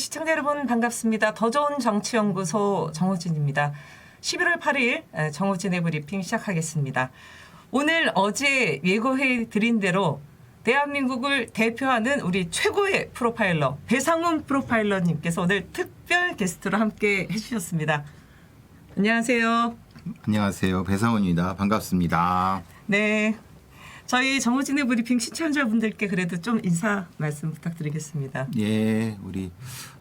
시청자 여러분 반갑습니다. 더 좋은 정치연구소 정호진입니다. 11월 8일 정호진의 브리핑 시작하겠습니다. 오늘 어제 예고해 드린 대로 대한민국을 대표하는 우리 최고의 프로파일러 배상훈 프로파일러님께서 오늘 특별 게스트로 함께 해주셨습니다. 안녕하세요. 안녕하세요. 배상훈입니다. 반갑습니다. 네. 저희 정호진의 브리핑 시청자분들께 그래도 좀 인사 말씀 부탁드리겠습니다. 예, 우리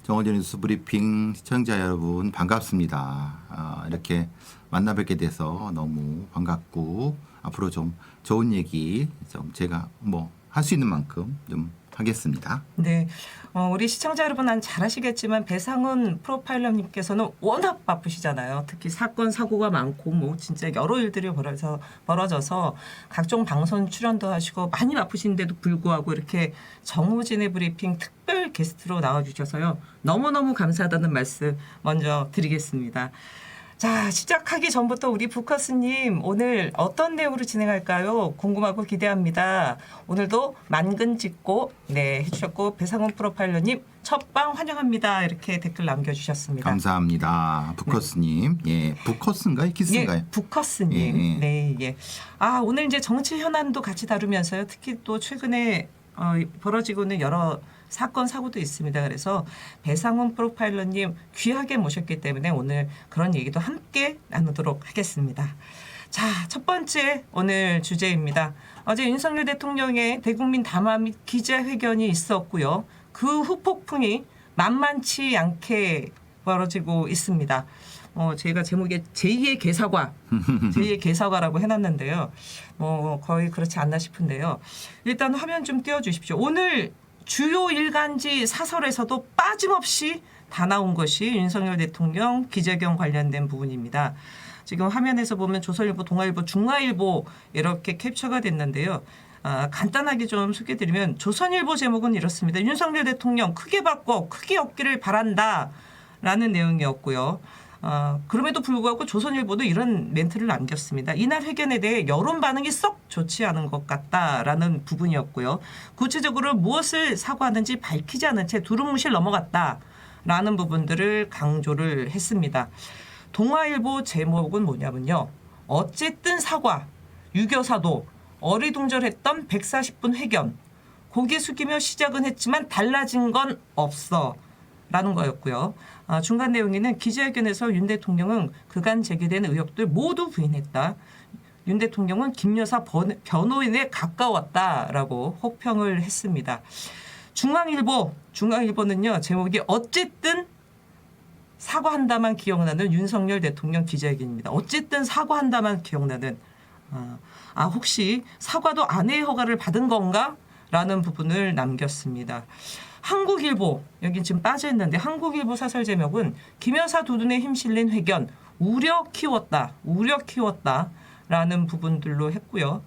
정호진 뉴스 브리핑 시청자 여러분 반갑습니다. 이렇게 만나 뵙게 돼서 너무 반갑고 앞으로 좀 좋은 얘기 좀 제가 할 수 있는 만큼 좀 하겠습니다. 네, 우리 시청자 여러분 잘 아시겠지만 배상훈 프로파일러님께서는 워낙 바쁘시잖아요. 특히 사건 사고가 많고 진짜 여러 일들이 벌어져서 각종 방송 출연도 하시고 많이 바쁘신데도 불구하고 이렇게 정호진의 브리핑 특별 게스트로 나와주셔서요. 너무너무 감사하다는 말씀 먼저 드리겠습니다. 자, 시작하기 전부터 우리 부커스님 오늘 어떤 내용으로 진행할까요? 궁금하고 기대합니다. 오늘도 만근 찍고 해주셨고 배상훈 프로파일러님 첫방 환영합니다. 이렇게 댓글 남겨주셨습니다. 감사합니다. 부커스님. 예, 부커스인가요? 키스인가요? 예, 부커스님. 예. 오늘 이제 정치 현안도 같이 다루면서요. 특히 또 최근에 벌어지고 있는 여러 사건 사고도 있습니다. 그래서 배상훈 프로파일러님 귀하게 모셨기 때문에 오늘 그런 얘기도 함께 나누도록 하겠습니다. 자, 첫 번째 오늘 주제입니다. 어제 윤석열 대통령의 대국민 담화 및 기자회견이 있었고요. 그 후폭풍이 만만치 않게 벌어지고 있습니다. 제가 제목에 제2의 개사과, 제2의 개사과라고 해놨는데요. 거의 그렇지 않나 싶은데요. 일단 화면 좀 띄워주십시오. 오늘 주요 일간지 사설에서도 빠짐없이 다 나온 것이 윤석열 대통령 기자회견 관련된 부분입니다. 지금 화면에서 보면 조선일보, 동아일보, 중앙일보 이렇게 캡처가 됐는데요. 간단하게 좀 소개해드리면 조선일보 제목은 이렇습니다. 윤석열 대통령 크게 바꿔 크게 얻기를 바란다 라는 내용이었고요. 그럼에도 불구하고 조선일보도 이런 멘트를 남겼습니다. 이날 회견에 대해 여론 반응이 썩 좋지 않은 것 같다라는 부분이었고요. 구체적으로 무엇을 사과하는지 밝히지 않은 채 두루뭉실 넘어갔다라는 부분들을 강조를 했습니다. 동아일보 제목은 뭐냐면요. 어쨌든 사과, 유교사도 어리둥절했던 140분 회견, 고개 숙이며 시작은 했지만 달라진 건 없어. 라는 거였고요. 중간 내용에는 기자회견에서 윤 대통령은 그간 제기된 의혹들 모두 부인했다. 윤 대통령은 김 여사 변호인에 가까웠다라고 혹평을 했습니다. 중앙일보는요. 제목이 어쨌든 사과한다만 기억나는 윤석열 대통령 기자회견입니다. 어쨌든 사과한다만 기억나는 혹시 사과도 아내의 허가를 받은 건가? 라는 부분을 남겼습니다. 한국일보 여기 지금 빠져있는데 한국일보 사설 제목은 김 여사 두 눈에 힘실린 회견 우려 키웠다라는 부분들로 했고요.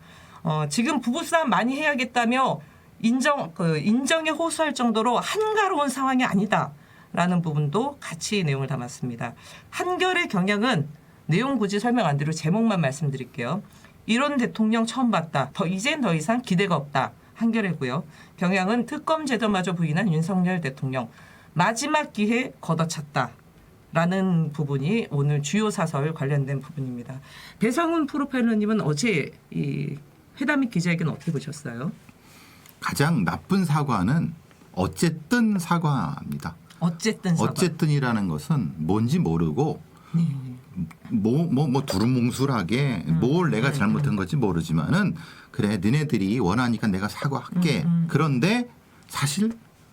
지금 부부싸움 많이 해야겠다며 인정에 호소할 정도로 한가로운 상황이 아니다라는 부분도 같이 내용을 담았습니다. 한결의 경향은 내용 굳이 설명 안 드리고 제목만 말씀드릴게요. 이런 대통령 처음 봤다. 이젠 더 이상 기대가 없다. 한겨레고요. 경향은 특검 제도마저 부인한 윤석열 대통령 마지막 기회 걷어찼다라는 부분이 오늘 주요 사설 관련된 부분입니다. 배상훈 프로파일러님은 어제 이 회담 및 기자회견 어떻게 보셨어요? 가장 나쁜 사과는 어쨌든 사과입니다. 어쨌든 사과. 어쨌든이라는 것은 뭔지 모르고 두루뭉술하게 뭘 내가 잘못한 건지 모르지만은 그래 너네들이 원하니까 내가 사과할게. 그런데 사실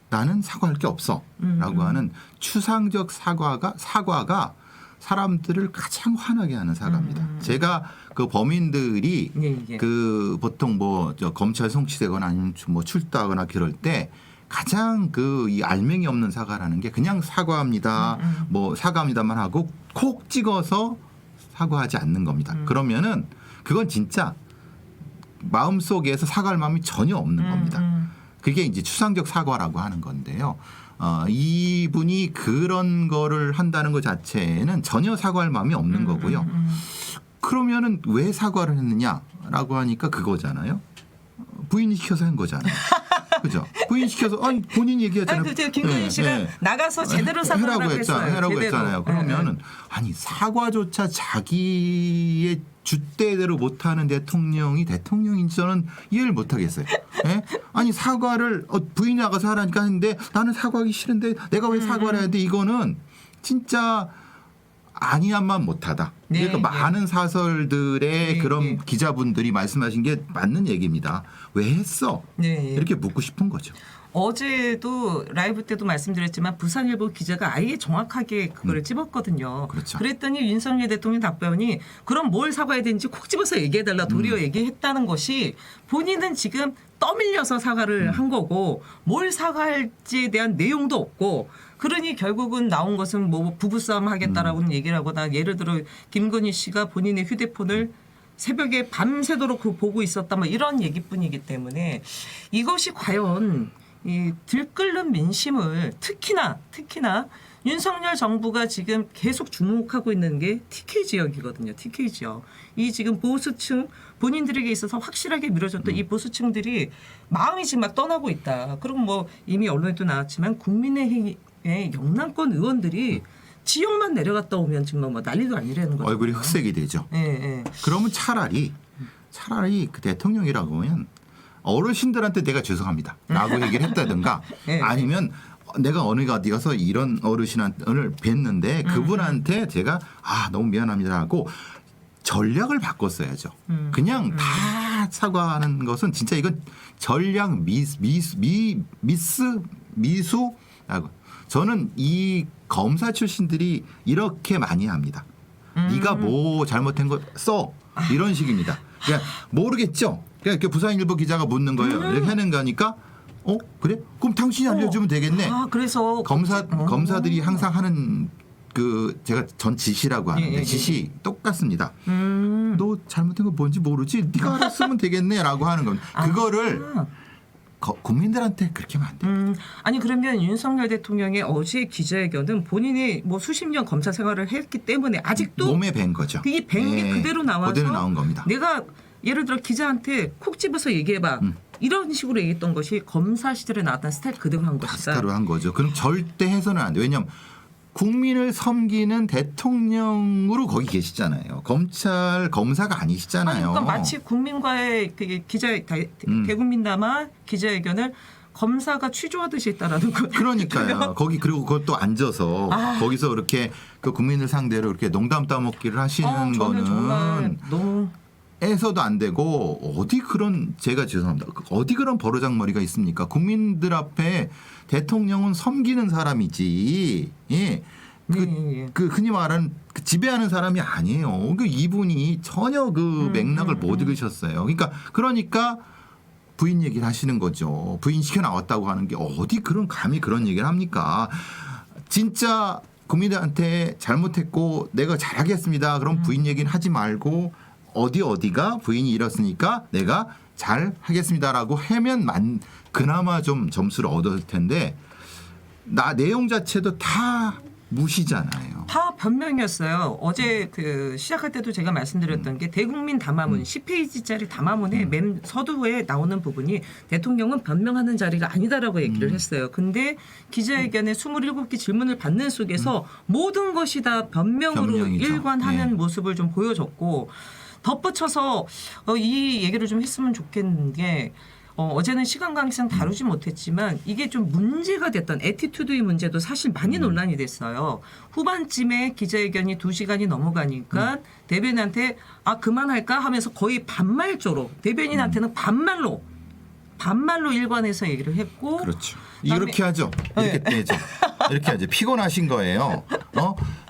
나는 사과할 게 없어. 라고 하는 추상적 사과가 사람들을 가장 화나게 하는 사과입니다. 제가 그 범인들이 그 보통 검찰 송치되거나 아니면 출두하거나 그럴 때 가장 이 알맹이 없는 사과라는 게 그냥 사과합니다. 사과합니다만 하고 콕 찍어서 사과하지 않는 겁니다. 그러면은 그건 진짜 마음속에서 사과할 마음이 전혀 없는 겁니다. 그게 이제 추상적 사과라고 하는 건데요. 이분이 그런 거를 한다는 것 자체는 전혀 사과할 마음이 없는 거고요. 그러면은 왜 사과를 했느냐라고 하니까 그거잖아요. 부인이 시켜서 한 거잖아요. 그죠? 부인 시켜서 아니 본인이 얘기하잖아요. 아니 그죠 김건희 씨가 나가서 제대로 사과하라고 했어요. 해라고 제대로. 했잖아요. 그러면은 아니 사과조차 자기의 줏대대로 못하는 대통령이 대통령인지 저는 이해를 못하겠어요. 예? 아니 사과를 부인이 나가서 하라니까 하는데 나는 사과하기 싫은데 내가 왜 사과를 해야 돼? 이거는 진짜 아니야만 못하다. 네, 그러니까 많은 사설들의 그런 네. 기자분들이 말씀하신 게 맞는 얘기입니다. 왜 했어? 네. 이렇게 묻고 싶은 거죠. 어제도 라이브 때도 말씀드렸지만 부산일보 기자가 아예 정확하게 그거를 찝었거든요. 그렇죠. 그랬더니 윤석열 대통령 답변이 그럼 뭘 사과해야 되는지 콕 집어서 얘기해달라 도리어 얘기했다는 것이 본인은 지금 떠밀려서 사과를 한 거고 뭘 사과할지에 대한 내용도 없고 그러니 결국은 나온 것은 뭐 부부싸움 하겠다라고는 얘기를 하거나 예를 들어 김건희 씨가 본인의 휴대폰을 새벽에 밤새도록 그 보고 있었다 뭐 이런 얘기뿐이기 때문에 이것이 과연 이 들끓는 민심을 특히나 윤석열 정부가 지금 계속 주목하고 있는 게 TK 지역이거든요. TK 지역. 이 지금 보수층 본인들에게 있어서 확실하게 밀어줬던 이 보수층들이 마음이 지금 막 떠나고 있다. 그리고 뭐 이미 언론에도 나왔지만 국민의힘의 영남권 의원들이 지역만 내려갔다 오면 지금 뭐 난리도 아니라는 거죠. 얼굴이 흑색이 되죠. 예. 그러면 차라리 그 대통령이라고 하면 어르신들한테 내가 죄송합니다 라고 얘기를 했다든가 네. 아니면 내가 어느 어디 가서 이런 어르신을 뵀는데 그분한테 제가 너무 미안합니다 하고 전략을 바꿨어야죠. 그냥 다 사과하는 것은 진짜 이건 전략 미수라고 저는 이 검사 출신들이 이렇게 많이 합니다. 네가 뭐 잘못한 거 써 이런 식입니다. 그냥 모르겠죠. 그냥 이렇게 부산일보 기자가 묻는 거예요. 이렇게 하는 거니까 그래? 그럼 당신이 알려주면 되겠네. 그래서 검사들이 항상 하는 그 제가 전 지시라고 하는데 지시 똑같습니다. 너 잘못한 거 뭔지 모르지? 네가 알았으면 되겠네라고 하는 겁니다. 그거를 국민들한테 그렇게 하면 안 돼요. 아니 그러면 윤석열 대통령의 어제 기자회견은 본인이 뭐 수십 년 검사 생활을 했기 때문에 아직도 몸에 밴 거죠. 그게 밴 게 그대로 나와서 그대로 나온 겁니다. 내가 예를 들어 기자한테 콕 집어서 얘기해봐. 이런 식으로 얘기했던 것이 검사 시절에 나왔던 스타일 그대로 한 것이다. 스타일로 한 거죠. 그럼 절대 해서는 안 돼요. 왜냐하면 국민을 섬기는 대통령으로 거기 계시잖아요. 검사가 아니시잖아요. 그러니까 마치 국민과의 그 대국민담화 기자회견을 검사가 취조하듯이 했다라는 거죠. 그러니까요. 그리고 그것도 앉아서 거기서 이렇게 그 국민을 상대로 이렇게 농담 따먹기를 하시는 거는 정말 너무 에서도 안 되고 제가 죄송합니다. 어디 그런 버르장머리가 있습니까? 국민들 앞에 대통령은 섬기는 사람이지. 예. 흔히 말하는 지배하는 사람이 아니에요. 이분이 전혀 그 맥락을 못 읽으셨어요. 그러니까 부인 얘기를 하시는 거죠. 부인 시켜 나왔다고 하는 게 감히 그런 얘기를 합니까? 진짜 국민들한테 잘못했고 내가 잘하겠습니다. 그럼 부인 얘기는 하지 말고 어디가 부인이 이렇으니까 내가 잘 하겠습니다라고 하면 그나마 좀 점수를 얻을 텐데 내용 자체도 다 무시잖아요. 다 변명이었어요. 어제 그 시작할 때도 제가 말씀드렸던 게 대국민 담화문 10페이지짜리 담화문의 맨 서두에 나오는 부분이 대통령은 변명하는 자리가 아니다라고 얘기를 했어요. 근데 기자회견에 27개 질문을 받는 속에서 모든 것이 다 변명으로 변명이죠. 일관하는 모습을 좀 보여줬고 덧붙여서 이 얘기를 좀 했으면 좋겠는 게 어제는 시간 관계상 다루지 못했지만 이게 좀 문제가 됐던 애티튜드의 문제도 사실 많이 논란이 됐어요. 후반쯤에 기자회견이 2시간이 넘어가니까 대변인한테 그만할까 하면서 거의 반말조로 대변인한테는 반말로 일관해서 얘기를 했고 그렇죠. 이렇게 하죠. 이렇게 되죠. 이렇게 하죠. 피곤하신 거예요.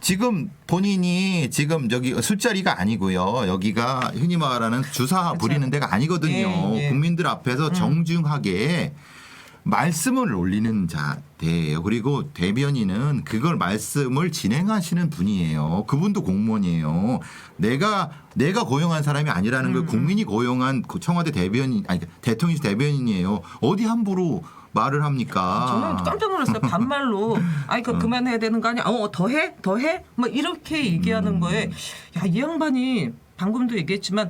지금 본인이 지금 여기 술자리가 아니고요. 여기가 흔히 말하는 주사 부리는 데가 아니거든요. 국민들 앞에서 정중하게 말씀을 올리는 자대예요. 그리고 대변인은 그걸 말씀을 진행하시는 분이에요. 그분도 공무원이에요. 내가 고용한 사람이 아니라는 걸 국민이 고용한 청와대 대변인 대통령실 대변인이에요. 어디 함부로 말을 합니까? 저는 깜짝 놀랐어요. 반말로 그만해야 되는 거 아니야? 더해? 뭐 이렇게 얘기하는 거에 이 양반이 방금도 얘기했지만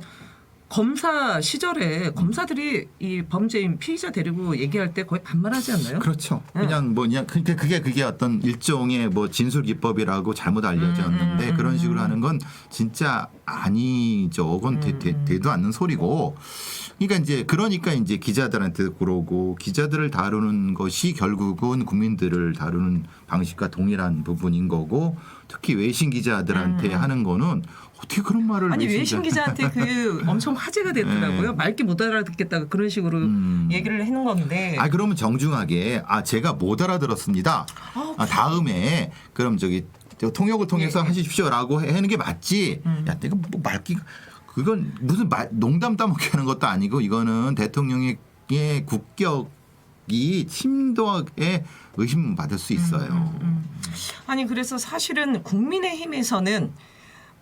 검사 시절에 검사들이 이 범죄인 피의자 데리고 얘기할 때 거의 반말하지 않나요? 그렇죠. 그냥 그러니까 그게 어떤 일종의 뭐 진술 기법이라고 잘못 알려졌는데 그런 식으로 하는 건 진짜 아니죠. 그건 되도 않는 소리고. 그러니까 이제 기자들한테 그러고 기자들을 다루는 것이 결국은 국민들을 다루는 방식과 동일한 부분인 거고 특히 외신 기자들한테 하는 거는 어떻게 그런 말을 아니 외신 기자한테 그 엄청 화제가 됐더라고요. 말귀 못 알아듣겠다고 그런 식으로 얘기를 해놓은 건데. 그러면 정중하게 제가 못 알아들었습니다. 다음에 그럼 저 통역을 통해서 하십시오라고 하는 게 맞지. 야, 내가 뭐 말귀가 그건 무슨 농담 따먹게 하는 것도 아니고 이거는 대통령의 국격이 심도하게 의심받을 수 있어요. 아니 그래서 사실은 국민의힘에서는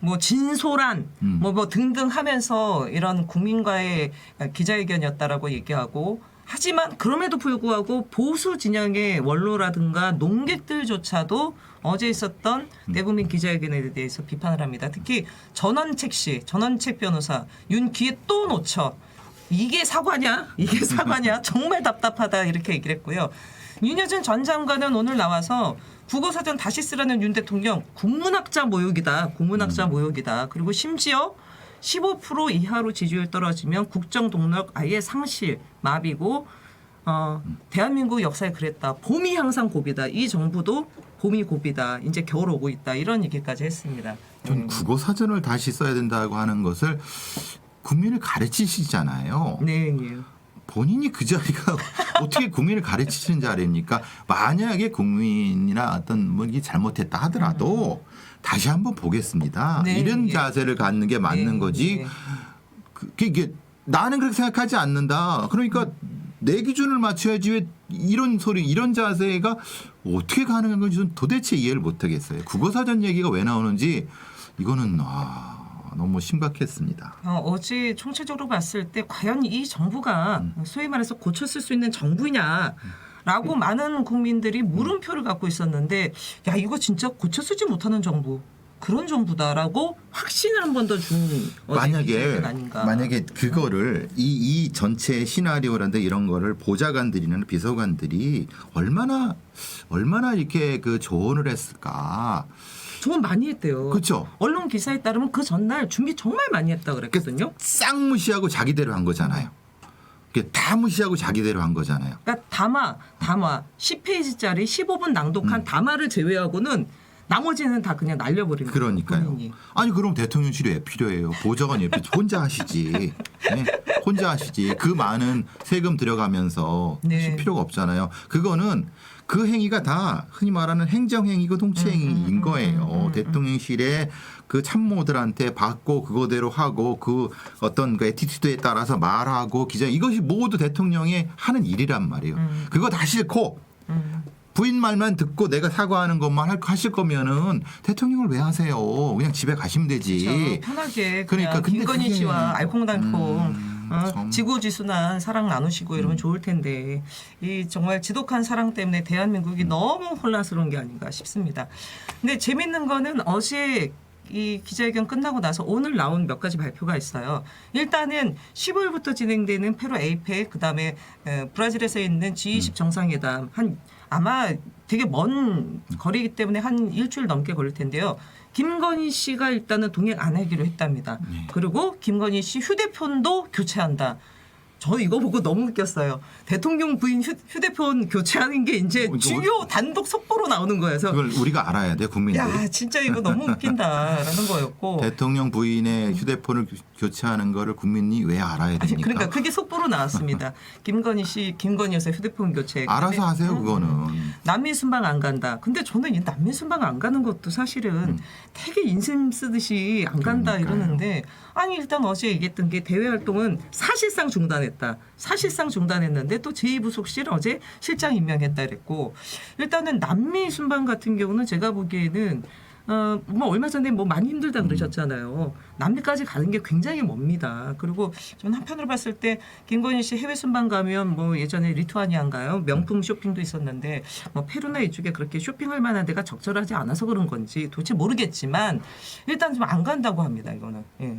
뭐 진솔한 뭐 등등 하면서 이런 국민과의 기자회견이었다라고 얘기하고 하지만 그럼에도 불구하고 보수 진영의 원로라든가 농객들조차도 어제 있었던 대국민 기자회견에 대해서 비판을 합니다. 특히 전원책 변호사 윤기에 또 놓쳐. 이게 사과냐? 이게 사과냐? 정말 답답하다 이렇게 얘기를 했고요. 윤여준 전 장관은 오늘 나와서 국어사전 다시 쓰라는 윤 대통령 국문학자 모욕이다. 국문학자 모욕이다. 그리고 심지어 15% 이하로 지지율 떨어지면 국정 동력 아예 상실, 마비고 대한민국 역사에 그랬다. 봄이 항상 고비다. 이 정부도 봄이 고비다. 이제 겨울 오고 있다. 이런 얘기까지 했습니다. 전 국어사전을 다시 써야 된다고 하는 것을 국민을 가르치시잖아요. 네. 네. 본인이 그 자리가 어떻게 국민을 가르치시는 자리입니까? 만약에 국민이나 어떤 뭐 이게 잘못했다 하더라도 다시 한번 보겠습니다. 네, 이런 예. 자세를 갖는 게 맞는 네, 거지. 네. 이게 나는 그렇게 생각하지 않는다. 그러니까 내 기준을 맞춰야지 왜 이런 자세가 어떻게 가능한 건지 저는 도대체 이해를 못 하겠어요. 국어사전 얘기가 왜 나오는지 이거는 너무 심각했습니다. 어제 총체적으로 봤을 때 과연 이 정부가 소위 말해서 고쳤을 수 있는 정부냐라고 많은 국민들이 물음표를 갖고 있었는데 야 이거 진짜 고쳐 쓰지 못하는 정부 그런 정부다라고 확신을 한 번 더 준 만약에 그거를 이 전체 시나리오란데 이런 거를 보좌관들이나 비서관들이 얼마나 이렇게 그 조언을 했을까. 조언 많이 했대요. 그렇죠. 언론 기사에 따르면 그 전날 준비 정말 많이 했다 그랬거든요. 싹 무시하고 자기대로 한 거잖아요. 다 무시하고 자기대로 한 거잖아요. 그러니까 담화 10페이지짜리 15분 낭독한 담화를 제외하고는 나머지는 다 그냥 날려버리는 거예요. 그러니까요. 본인이. 아니 그럼 대통령실이 왜 필요해요? 보좌관이 왜 혼자 하시지. 네? 혼자 하시지. 그 많은 세금 들여가면서 하실 필요가 없잖아요. 그거는 그 행위가 다 흔히 말하는 행정행위고 통치행위인 거예요. 대통령실에 그 참모들한테 받고 그거대로 하고 그 어떤 그 애티튜드에 따라서 말하고 기자 이것이 모두 대통령이 하는 일이란 말이에요. 그거 다 싫고 부인 말만 듣고 내가 사과하는 것만 하실 거면은 대통령을 왜 하세요? 그냥 집에 가시면 되지. 그렇죠. 편하게 그러니까 근데 김건희 씨와 알콩달콩 참. 지고지순한 사랑 나누시고 이러면 좋을 텐데 이 정말 지독한 사랑 때문에 대한민국이 너무 혼란스러운 게 아닌가 싶습니다. 근데 재밌는 거는 어제 이 기자회견 끝나고 나서 오늘 나온 몇 가지 발표가 있어요. 일단은 15일부터 진행되는 페루 에이펙 그다음에 브라질에서 있는 G20 정상회담 아마 되게 먼 거리이기 때문에 한 일주일 넘게 걸릴 텐데요. 김건희 씨가 일단은 동행 안 하기로 했답니다. 그리고 김건희 씨 휴대폰도 교체한다. 저 이거 보고 너무 웃겼어요. 대통령 부인 휴대폰 교체하는 게 이제 중요 단독 속보로 나오는 거예요. 그래서 그걸 우리가 알아야 돼 국민들이. 야 진짜 이거 너무 웃긴다라는 거였고. 대통령 부인의 휴대폰을 교체하는 거를 국민이 왜 알아야 됩니까? 그러니까 그게 속보로 나왔습니다. 김건희 여사 휴대폰 교체. 알아서 하세요 그거는. 난민 순방 안 간다. 근데 저는 이 난민 순방 안 가는 것도 사실은 되게 인심 쓰듯이 안 간다 이러는데 아니 일단 어제 얘기했던 게 대외 활동은 사실상 중단했는데 또 제2부속실 어제 실장 임명했다 그랬고 일단은 남미 순방 같은 경우는 제가 보기에는 뭐 얼마 전에 뭐 많이 힘들다 그러셨잖아요. 남미까지 가는 게 굉장히 멉니다. 그리고 저는 한편으로 봤을 때 김건희 씨 해외 순방 가면 뭐 예전에 리투아니아인가요? 명품 쇼핑도 있었는데 뭐 페루나 이쪽에 그렇게 쇼핑할 만한 데가 적절하지 않아서 그런 건지 도대체 모르겠지만 일단 좀 안 간다고 합니다. 이거는. 예.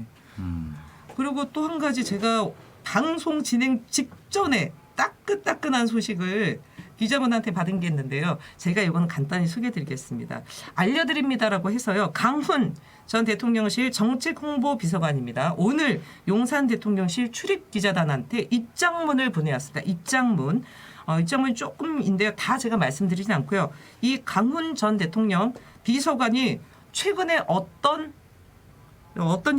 그리고 또 한 가지 제가 방송 진행 직전에 따끈따끈한 소식을 기자분한테 받은 게 있는데요. 제가 이건 간단히 소개해드리겠습니다. 알려드립니다라고 해서요. 강훈 전 대통령실 정책홍보비서관입니다. 오늘 용산 대통령실 출입기자단한테 입장문을 보내왔습니다. 입장문. 입장문이 조금인데요. 다 제가 말씀드리진 않고요. 이 강훈 전 대통령 비서관이 최근에 어떤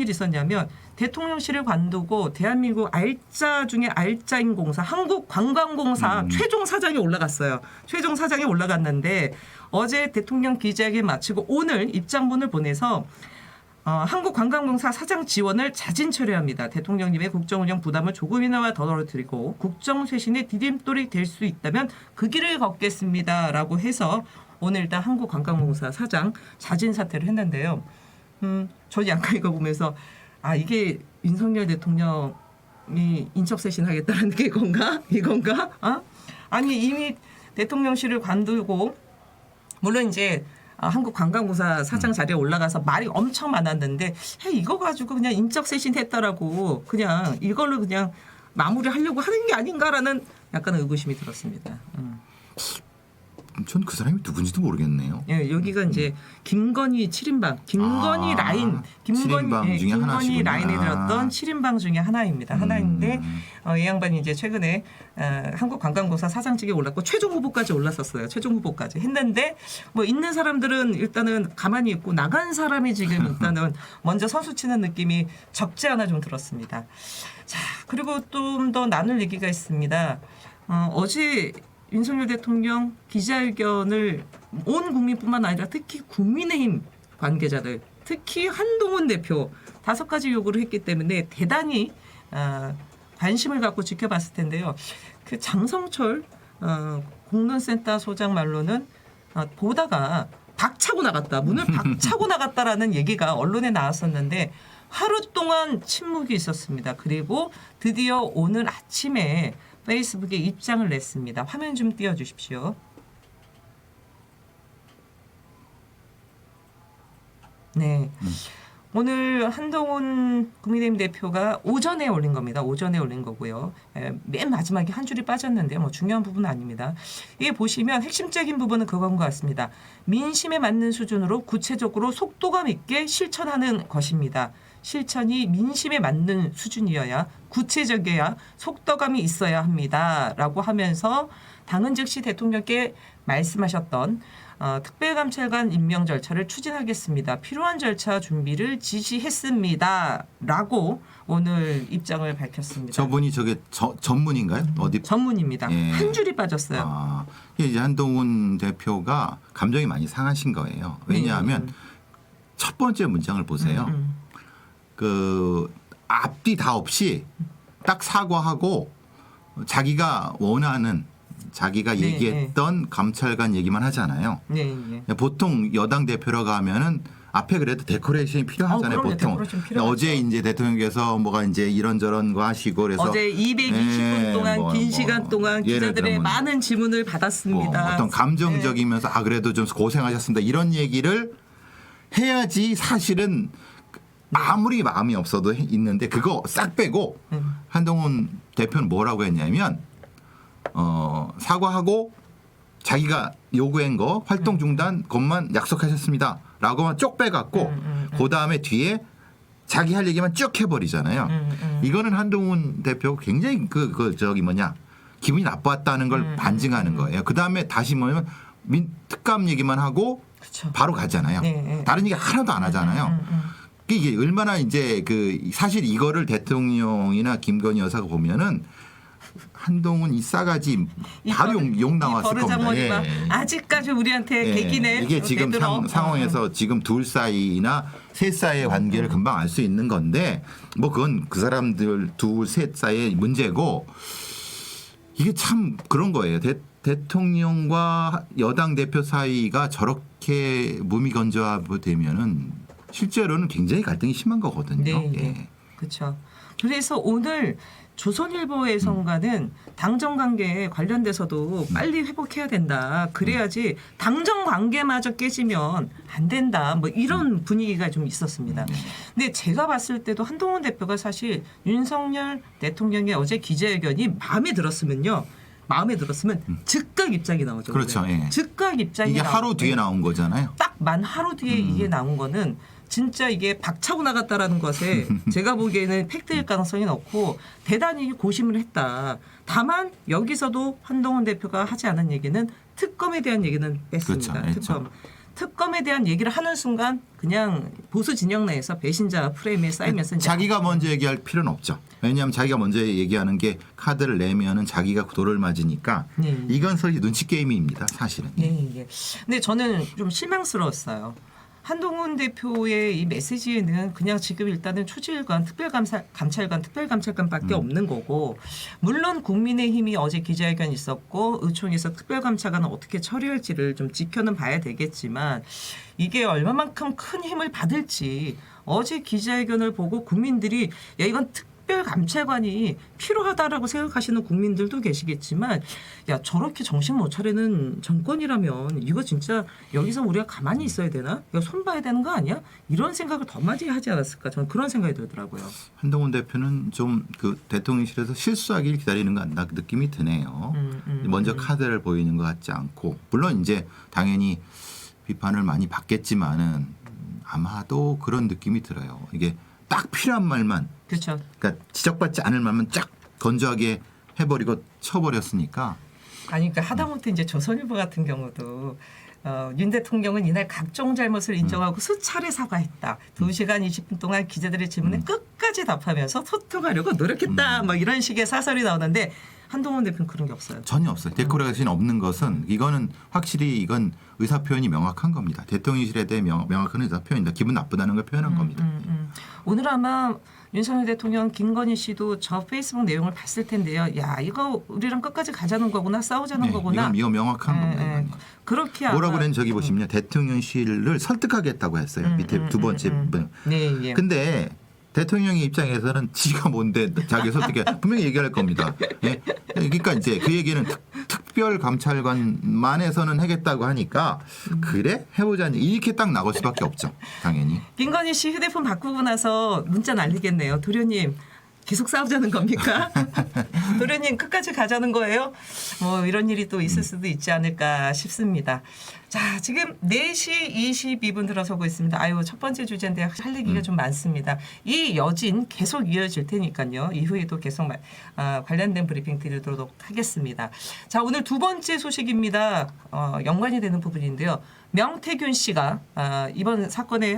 일이 있었냐면 대통령실을 관두고 대한민국 알짜 중에 알짜인 공사 한국관광공사 최종 사장이 올라갔어요. 최종 사장이 올라갔는데 어제 대통령 기자회견 마치고 오늘 입장문을 보내서 한국관광공사 사장 지원을 자진 철회합니다. 대통령님의 국정운영 부담을 조금이나마 덜어드리고 국정쇄신의 디딤돌이 될 수 있다면 그 길을 걷겠습니다라고 해서 오늘 일단 한국관광공사 사장 자진 사퇴를 했는데요. 저 약간 이거 보면서 이게 윤석열 대통령이 인적쇄신하겠다는 게 이건가? 아니 이미 대통령실을 관두고 물론 이제 한국관광공사 사장 자리에 올라가서 말이 엄청 많았는데 이거 가지고 그냥 인적쇄신했다라고 그냥 이걸로 그냥 마무리하려고 하는 게 아닌가라는 약간 의구심이 들었습니다. 전 그 사람이 누군지도 모르겠네요. 예, 여기가 이제 김건희 7인방, 김건희 라인, 7인방 중에 김건희 라인에 들었던 7인방 중에 하나입니다. 하나인데 이 양반이 이제 최근에 한국관광공사 사장직에 올랐고 최종 후보까지 올랐었어요. 최종 후보까지 했는데 뭐 있는 사람들은 일단은 가만히 있고 나간 사람이 지금 일단은 먼저 선수 치는 느낌이 적지 않아 좀 들었습니다. 자, 그리고 좀 더 나눌 얘기가 있습니다. 어제 윤석열 대통령 기자회견을 온 국민뿐만 아니라 특히 국민의힘 관계자들, 특히 한동훈 대표 5가지 요구를 했기 때문에 대단히 관심을 갖고 지켜봤을 텐데요. 그 장성철 공론센터 소장 말로는 보다가 박차고 나갔다, 문을 박차고 나갔다라는 얘기가 언론에 나왔었는데 하루 동안 침묵이 있었습니다. 그리고 드디어 오늘 아침에 페이스북에 입장을 냈습니다. 화면 좀 띄워주십시오. 네. 오늘 한동훈 국민의힘 대표가 오전에 올린 겁니다. 오전에 올린 거고요. 맨 마지막에 한 줄이 빠졌는데요. 뭐 중요한 부분은 아닙니다. 이게 보시면 핵심적인 부분은 그건 것 같습니다. 민심에 맞는 수준으로 구체적으로 속도감 있게 실천하는 것입니다. 실천이 민심에 맞는 수준이어야 구체적이어야 속도감이 있어야 합니다. 라고 하면서 당은 즉시 대통령께 말씀하셨던 특별감찰관 임명 절차를 추진하겠습니다. 필요한 절차 준비를 지시했습니다. 라고 오늘 입장을 밝혔습니다. 저분이 저게 전문인가요? 어디? 전문입니다. 예. 한 줄이 빠졌어요. 이제 한동훈 대표가 감정이 많이 상하신 거예요. 왜냐하면 첫 번째 문장을 보세요. 그 앞뒤 다 없이 딱 사과하고 자기가 원하는 자기가 얘기했던 감찰관 얘기만 하잖아요. 보통 여당 대표라고 하면은 앞에 그래도 데코레이션이 필요하잖아요. 보통 어제 이제 대통령께서 뭐가 이제 이런저런 거 하시고 그래서 어제 220분 동안 긴 시간 동안 기자들의 많은 질문을 받았습니다. 어떤 감정적이면서 그래도 좀 고생하셨습니다. 이런 얘기를 해야지 사실은 아무리 마음이 없어도 있는데 그거 싹 빼고 한동훈 대표는 뭐라고 했냐면 사과하고 자기가 요구한 거 활동 중단 것만 약속하셨습니다. 라고만 쭉 빼갖고 그 다음에 뒤에 자기 할 얘기만 쭉 해버리잖아요. 이거는 한동훈 대표 굉장히 기분이 나빴다는 걸 반증하는 거예요. 그 다음에 다시 뭐냐면 특감 얘기만 하고 그쵸. 바로 가잖아요. 다른 얘기 하나도 안 하잖아요. 이게 얼마나 이제 사실 이거를 대통령이나 김건희 여사가 보면은 한동훈 이 싸가지 바로 욕 나왔을 겁니다. 아직까지 우리한테 개기네. 이게 지금 상황에서 지금 둘 사이나 셋 사이의 관계를 금방 알 수 있는 건데 뭐 그건 그 사람들 둘 셋 사이의 문제고 이게 참 그런 거예요. 대통령과 여당 대표 사이가 저렇게 무미건조하고 되면은 실제로는 굉장히 갈등이 심한 거거든요. 네. 그렇죠. 그래서 오늘 조선일보에선가는 당정 관계에 관련돼서도 빨리 회복해야 된다. 그래야지 당정 관계마저 깨지면 안 된다. 뭐 이런 분위기가 좀 있었습니다. 근데 제가 봤을 때도 한동훈 대표가 사실 윤석열 대통령의 어제 기자회견이 마음에 들었으면 즉각 입장이 나오죠. 그렇죠. 예. 즉각 입장이 이게 하루 뒤에 나온 거잖아요. 딱 만 하루 뒤에 이게 나온 거는 진짜 이게 박차고 나갔다라는 것에 제가 보기에는 팩트일 가능성이 높고 대단히 고심을 했다. 다만 여기서도 한동훈 대표가 하지 않은 얘기는 특검에 대한 얘기는 뺐습니다. 그렇죠. 특검에 대한 얘기를 하는 순간 그냥 보수 진영 내에서 배신자 프레임에 쌓이면서 이제 자기가 먼저 얘기할 필요는 없죠. 왜냐하면 자기가 먼저 얘기하는 게 카드를 내면은 자기가 돌을 맞으니까 네. 이건 사실 눈치 게임입니다. 사실은. 예. 근데 저는 좀 실망스러웠어요. 한동훈 대표의 이 메시지에는 그냥 지금 일단은 초지일관, 특별감찰관밖에 없는 거고, 물론 국민의힘이 어제 기자회견 있었고 의총에서 특별감찰관을 어떻게 처리할지를 좀 지켜는 봐야 되겠지만 이게 얼마만큼 큰 힘을 받을지 어제 기자회견을 보고 국민들이 야 이건 특별감찰관이 필요하다라고 생각하시는 국민들도 계시겠지만 야 저렇게 정신 못 차리는 정권이라면 이거 진짜 여기서 우리가 가만히 있어야 되나? 이거 손 봐야 되는 거 아니야? 이런 생각을 더 많이 하지 않았을까? 저는 그런 생각이 들더라고요. 한동훈 대표는 좀 그 대통령실에서 실수하길 기다리는 것 같다 그 느낌이 드네요. 먼저 카드를 보이는 것 같지 않고 물론 이제 당연히 비판을 많이 받겠지만은 아마도 그런 느낌이 들어요. 이게 딱 필요한 말만 그렇죠. 그러니까 지적받지 않을 말만 쫙 건조하게 해버리고 쳐버렸으니까. 아니 그러니까 하다못해 이제 조선일보 같은 경우도 윤 대통령은 이날 각종 잘못을 인정하고 수차례 사과했다. 2시간 20분 동안 기자들의 질문에 끝까지 답하면서 소통하려고 노력했다. 뭐 이런 식의 사설이 나오는데 한동훈 대표는 그런 게 없어요. 전혀 없어요. 데코레이션이 없는 것은 이거는 확실히 이건 의사표현이 명확한 겁니다. 대통령실에 대해 명확한 의사표현이다. 기분 나쁘다는 걸 표현한 겁니다. 오늘 아마 윤석열 대통령 김건희 씨도 저 페이스북 내용을 봤을 텐데요. 야 이거 우리랑 끝까지 가자는 거구나 싸우자는 거구나. 이거 명확한 겁니다. 이건. 그렇게 뭐라고 그랬는지 저기 보시면요. 대통령실을 설득하겠다고 했어요. 밑에 두 번째 부분. 네. 근데 대통령의 입장에서는 지가 뭔데 자기 설득해 분명히 얘기할 겁니다. 예? 그러니까 이제 그 얘기는 특별감찰관만에서는 하겠다고 하니까 그래 해보자 이렇게 딱 나올 수밖에 없죠. 당연히. 김건희 씨 휴대폰 바꾸고 나서 문자 날리겠네요. 도련님 계속 싸우자는 겁니까? 도련님 끝까지 가자는 거예요? 뭐 이런 일이 또 있을 수도 있지 않을까 싶습니다. 자, 지금 4시 22분 들어서고 있습니다. 아유, 첫 번째 주제인데 할 얘기가 좀 많습니다. 이 여진 계속 이어질 테니까요. 이후에도 계속 관련된 브리핑 드리도록 하겠습니다. 자, 오늘 두 번째 소식입니다. 연관이 되는 부분인데요. 명태균 씨가 이번 사건에